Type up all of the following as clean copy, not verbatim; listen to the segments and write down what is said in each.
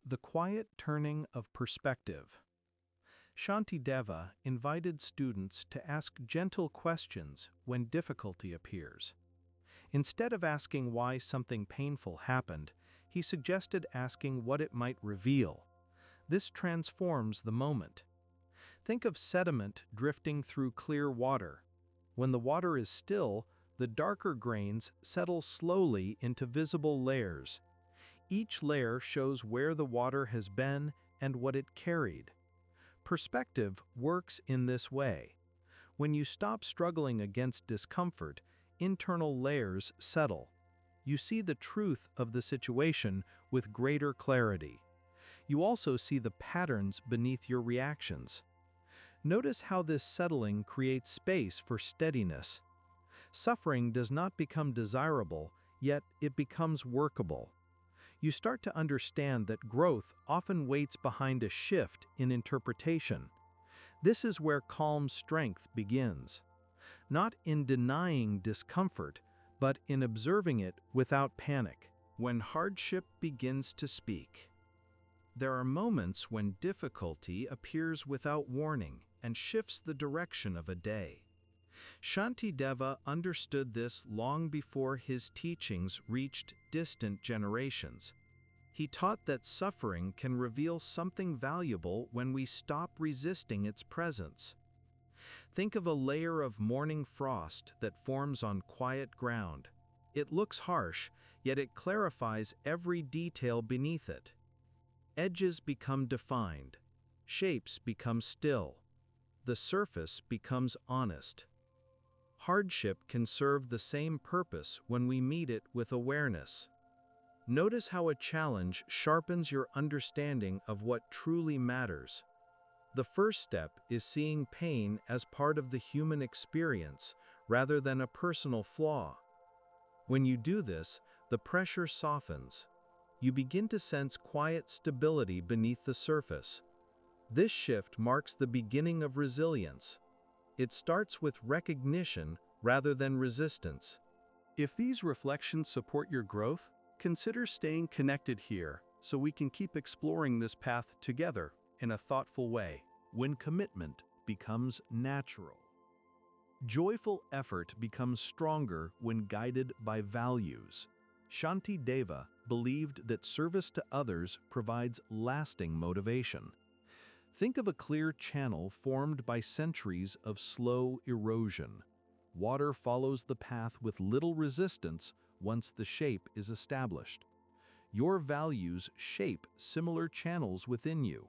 The quiet turning of perspective. Shantideva invited students to ask gentle questions when difficulty appears. Instead of asking why something painful happened, he suggested asking what it might reveal. This transforms the moment. Think of sediment drifting through clear water. When the water is still, the darker grains settle slowly into visible layers. Each layer shows where the water has been and what it carried. Perspective works in this way. When you stop struggling against discomfort, internal layers settle. You see the truth of the situation with greater clarity. You also see the patterns beneath your reactions. Notice how this settling creates space for steadiness. Suffering does not become desirable, yet it becomes workable. You start to understand that growth often waits behind a shift in interpretation. This is where calm strength begins. Not in denying discomfort, but in observing it without panic. When hardship begins to speak. There are moments when difficulty appears without warning and shifts the direction of a day. Shantideva understood this long before his teachings reached distant generations. He taught that suffering can reveal something valuable when we stop resisting its presence. Think of a layer of morning frost that forms on quiet ground. It looks harsh, yet it clarifies every detail beneath it. Edges become defined. Shapes become still. The surface becomes honest. Hardship can serve the same purpose when we meet it with awareness. Notice how a challenge sharpens your understanding of what truly matters. The first step is seeing pain as part of the human experience rather than a personal flaw. When you do this, the pressure softens. You begin to sense quiet stability beneath the surface. This shift marks the beginning of resilience. It starts with recognition rather than resistance. If these reflections support your growth, consider staying connected here so we can keep exploring this path together in a thoughtful way. When commitment becomes natural. Joyful effort becomes stronger when guided by values. Shantideva believed that service to others provides lasting motivation. Think of a clear channel formed by centuries of slow erosion. Water follows the path with little resistance once the shape is established. Your values shape similar channels within you.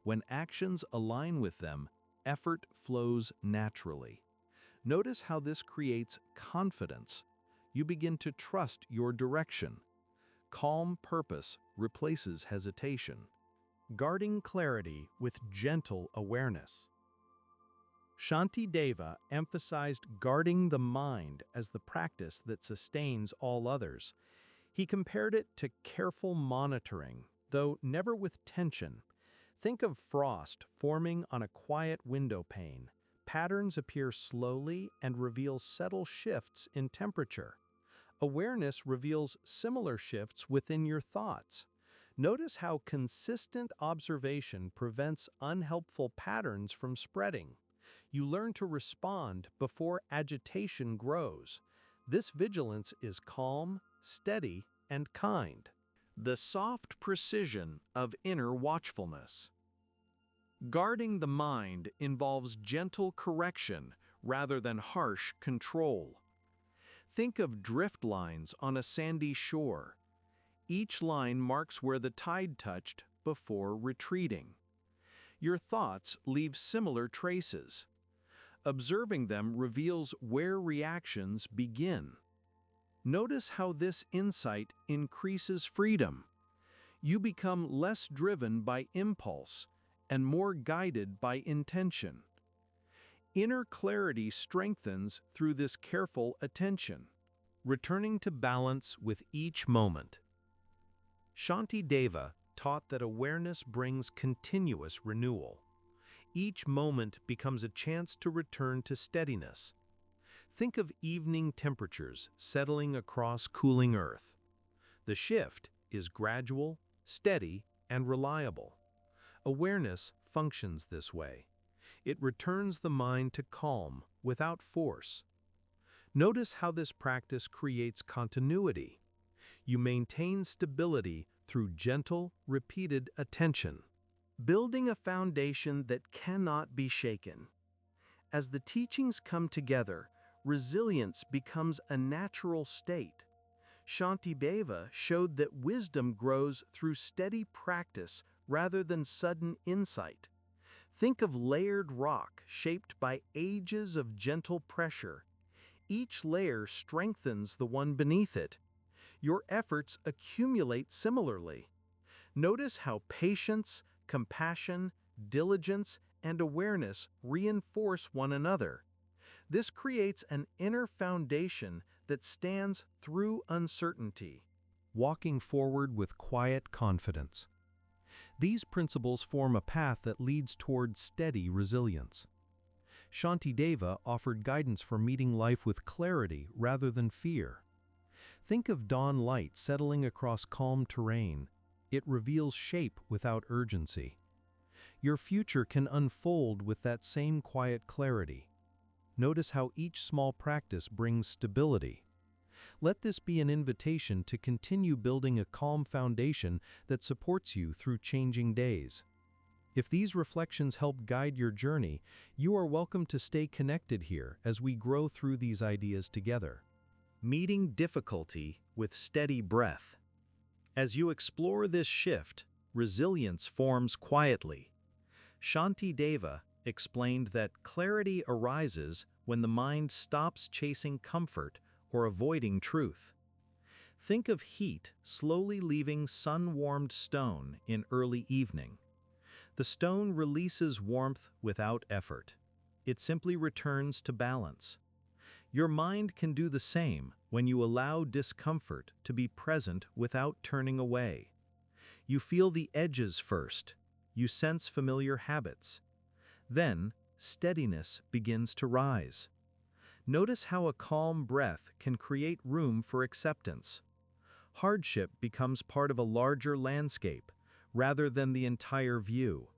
When actions align with them, effort flows naturally. Notice how this creates confidence. You begin to trust your direction. Calm purpose replaces hesitation. Guarding clarity with gentle awareness. Shantideva emphasized guarding the mind as the practice that sustains all others. He compared it to careful monitoring, though never with tension. Think of frost forming on a quiet window pane. Patterns appear slowly and reveal subtle shifts in temperature. Awareness reveals similar shifts within your thoughts. Notice how consistent observation prevents unhelpful patterns from spreading. You learn to respond before agitation grows. This vigilance is calm, steady, and kind. The soft precision of inner watchfulness. Guarding the mind involves gentle correction rather than harsh control. Think of drift lines on a sandy shore. Each line marks where the tide touched before retreating. Your thoughts leave similar traces. Observing them reveals where reactions begin. Notice how this insight increases freedom. You become less driven by impulse and more guided by intention. Inner clarity strengthens through this careful attention. Returning to balance with each moment. Shantideva taught that awareness brings continuous renewal. Each moment becomes a chance to return to steadiness. Think of evening temperatures settling across cooling earth. The shift is gradual, steady, and reliable. Awareness functions this way. It returns the mind to calm without force. Notice how this practice creates continuity. You maintain stability through gentle, repeated attention, building a foundation that cannot be shaken. As the teachings come together, resilience becomes a natural state. Shantideva showed that wisdom grows through steady practice rather than sudden insight. Think of layered rock shaped by ages of gentle pressure. Each layer strengthens the one beneath it. Your efforts accumulate similarly. Notice how patience, compassion, diligence, and awareness reinforce one another. This creates an inner foundation that stands through uncertainty, walking forward with quiet confidence. These principles form a path that leads toward steady resilience. Shantideva offered guidance for meeting life with clarity rather than fear. Think of dawn light settling across calm terrain. It reveals shape without urgency. Your future can unfold with that same quiet clarity. Notice how each small practice brings stability. Let this be an invitation to continue building a calm foundation that supports you through changing days. If these reflections help guide your journey, you are welcome to stay connected here as we grow through these ideas together. Meeting difficulty with steady breath. As you explore this shift, resilience forms quietly. Shantideva explained that clarity arises when the mind stops chasing comfort or avoiding truth. Think of heat slowly leaving sun-warmed stone in early evening. The stone releases warmth without effort. It simply returns to balance. Your mind can do the same when you allow discomfort to be present without turning away. You feel the edges first. You sense familiar habits. Then, steadiness begins to rise. Notice how a calm breath can create room for acceptance. Hardship becomes part of a larger landscape, rather than the entire view.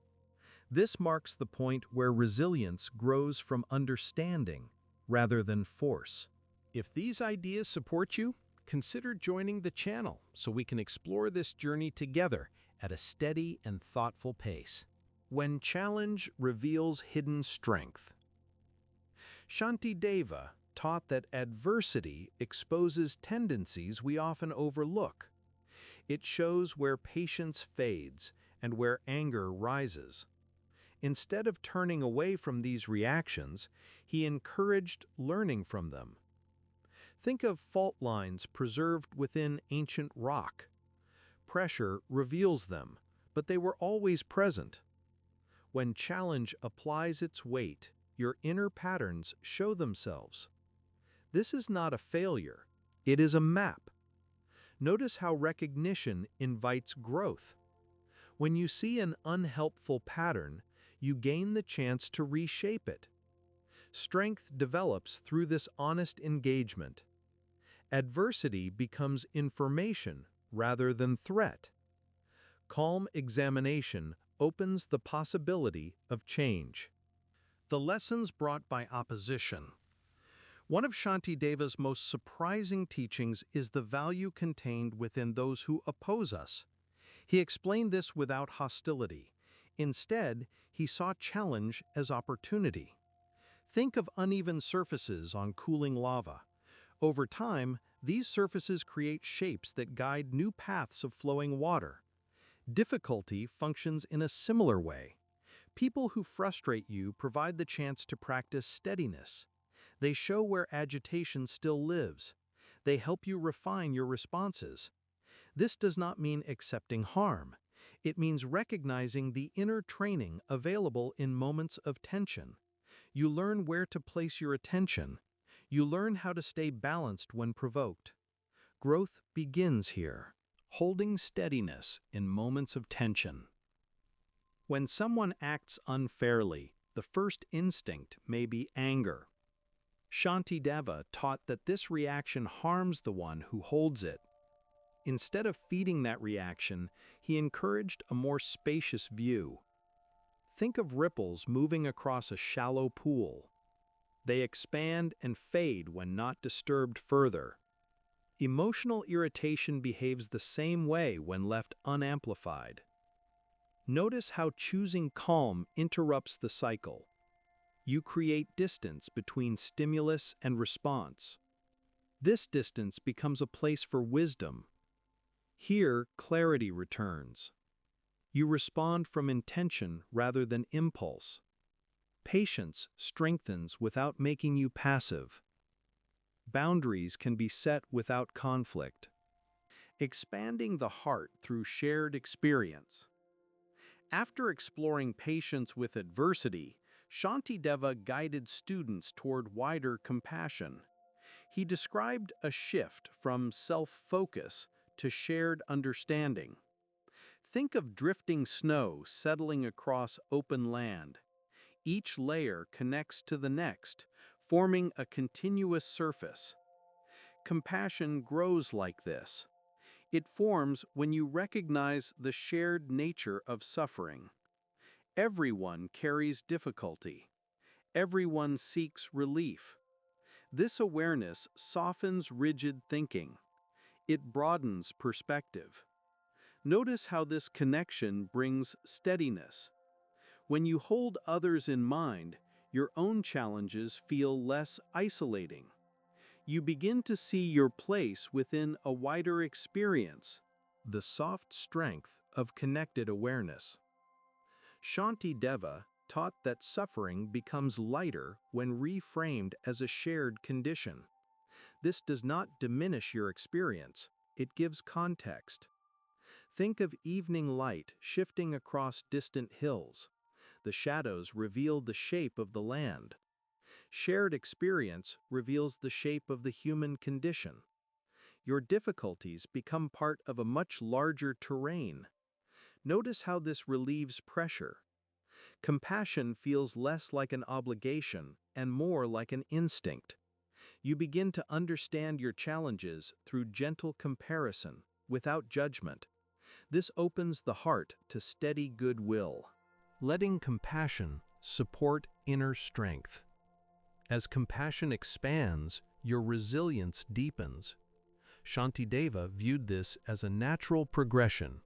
This marks the point where resilience grows from understanding, rather than force. If these ideas support you, consider joining the channel so we can explore this journey together at a steady and thoughtful pace. When challenge reveals hidden strength. Shantideva taught that adversity exposes tendencies we often overlook. It shows where patience fades and where anger rises. Instead of turning away from these reactions, he encouraged learning from them. Think of fault lines preserved within ancient rock. Pressure reveals them, but they were always present. When challenge applies its weight, your inner patterns show themselves. This is not a failure, it is a map. Notice how recognition invites growth. When you see an unhelpful pattern, you gain the chance to reshape it. Strength develops through this honest engagement. Adversity becomes information rather than threat. Calm examination opens the possibility of change. The lessons brought by opposition. One of Shantideva's most surprising teachings is the value contained within those who oppose us. He explained this without hostility. Instead, he saw challenge as opportunity. Think of uneven surfaces on cooling lava. Over time, these surfaces create shapes that guide new paths of flowing water. Difficulty functions in a similar way. People who frustrate you provide the chance to practice steadiness. They show where agitation still lives. They help you refine your responses. This does not mean accepting harm. It means recognizing the inner training available in moments of tension. You learn where to place your attention. You learn how to stay balanced when provoked. Growth begins here, holding steadiness in moments of tension. When someone acts unfairly, the first instinct may be anger. Shantideva taught that this reaction harms the one who holds it. Instead of feeding that reaction, he he encouraged a more spacious view. Think of ripples moving across a shallow pool. They expand and fade when not disturbed further. Emotional irritation behaves the same way when left unamplified. Notice how choosing calm interrupts the cycle. You create distance between stimulus and response. This distance becomes a place for wisdom. Here, clarity returns. You respond from intention rather than impulse. Patience strengthens without making you passive. Boundaries can be set without conflict. Expanding the heart through shared experience. After exploring patience with adversity, Shantideva guided students toward wider compassion. He described a shift from self-focus to shared understanding. Think of drifting snow settling across open land. Each layer connects to the next, forming a continuous surface. Compassion grows like this. It forms when you recognize the shared nature of suffering. Everyone carries difficulty. Everyone seeks relief. This awareness softens rigid thinking. It broadens perspective. Notice how this connection brings steadiness. When you hold others in mind, your own challenges feel less isolating. You begin to see your place within a wider experience. The soft strength of connected awareness. Shantideva taught that suffering becomes lighter when reframed as a shared condition. This does not diminish your experience, it gives context. Think of evening light shifting across distant hills. The shadows reveal the shape of the land. Shared experience reveals the shape of the human condition. Your difficulties become part of a much larger terrain. Notice how this relieves pressure. Compassion feels less like an obligation and more like an instinct. You begin to understand your challenges through gentle comparison, without judgment. This opens the heart to steady goodwill. Letting compassion support inner strength. As compassion expands, your resilience deepens. Shantideva viewed this as a natural progression.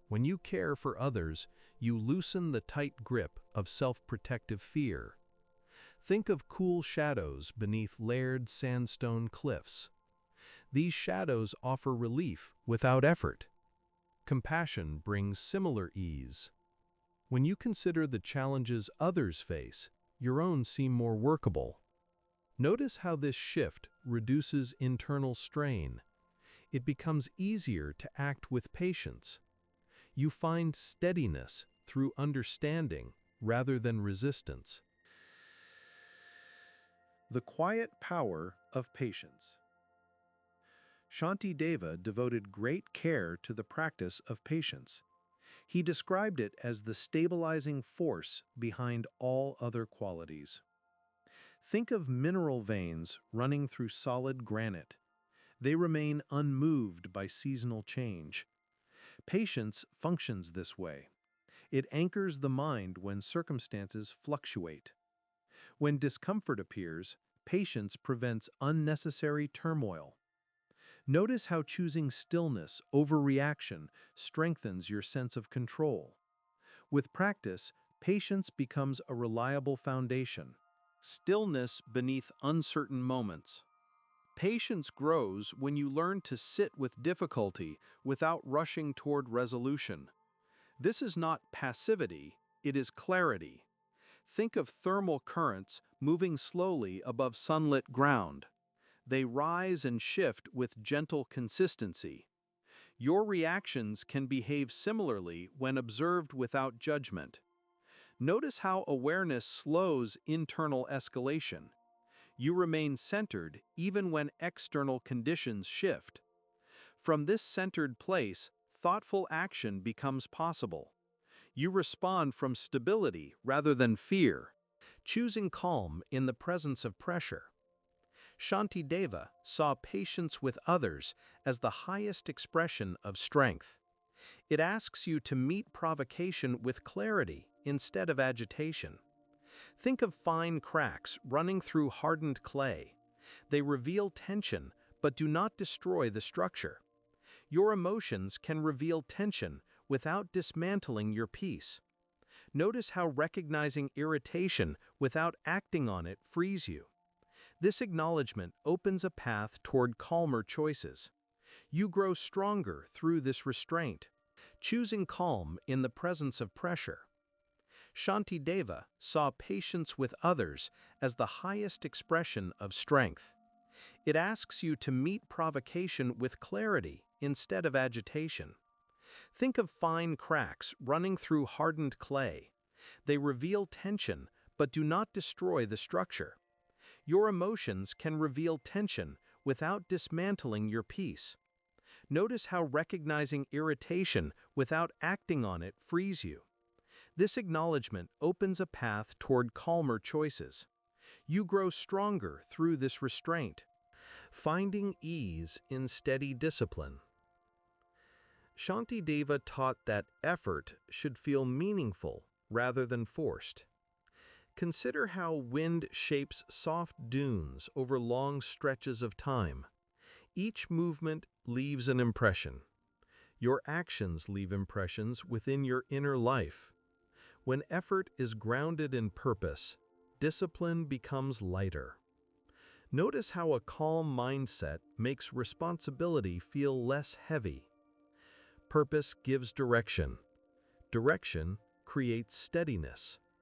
When you care for others, you loosen the tight grip of self-protective fear. Think of cool shadows beneath layered sandstone cliffs. These shadows offer relief without effort. Compassion brings similar ease. When you consider the challenges others face, your own seem more workable. Notice how this shift reduces internal strain. It becomes easier to act with patience. You find steadiness through understanding rather than resistance. The quiet power of patience. Shantideva devoted great care to the practice of patience. He described it as the stabilizing force behind all other qualities. Think of mineral veins running through solid granite. They remain unmoved by seasonal change. Patience functions this way. It anchors the mind when circumstances fluctuate. When discomfort appears, patience prevents unnecessary turmoil. Notice how choosing stillness over reaction strengthens your sense of control. With practice, patience becomes a reliable foundation. Stillness beneath uncertain moments. Patience grows when you learn to sit with difficulty without rushing toward resolution. This is not passivity, it is clarity. Think of thermal currents moving slowly above sunlit ground. They rise and shift with gentle consistency. Your reactions can behave similarly when observed without judgment. Notice how awareness slows internal escalation. You remain centered even when external conditions shift. From this centered place, thoughtful action becomes possible. You respond from stability rather than fear, choosing calm in the presence of pressure. Shantideva saw patience with others as the highest expression of strength. It asks you to meet provocation with clarity instead of agitation. Think of fine cracks running through hardened clay. They reveal tension, but do not destroy the structure. Your emotions can reveal tension without dismantling your peace. Notice how recognizing irritation without acting on it frees you. This acknowledgement opens a path toward calmer choices. You grow stronger through this restraint, choosing calm in the presence of pressure. Shantideva saw patience with others as the highest expression of strength. It asks you to meet provocation with clarity instead of agitation. Think of fine cracks running through hardened clay. They reveal tension, but do not destroy the structure. Your emotions can reveal tension without dismantling your peace. Notice how recognizing irritation without acting on it frees you. This acknowledgement opens a path toward calmer choices. You grow stronger through this restraint, finding ease in steady discipline. Shantideva taught that effort should feel meaningful rather than forced. Consider how wind shapes soft dunes over long stretches of time. Each movement leaves an impression. Your actions leave impressions within your inner life. When effort is grounded in purpose, discipline becomes lighter. Notice how a calm mindset makes responsibility feel less heavy. Purpose gives direction. Direction creates steadiness.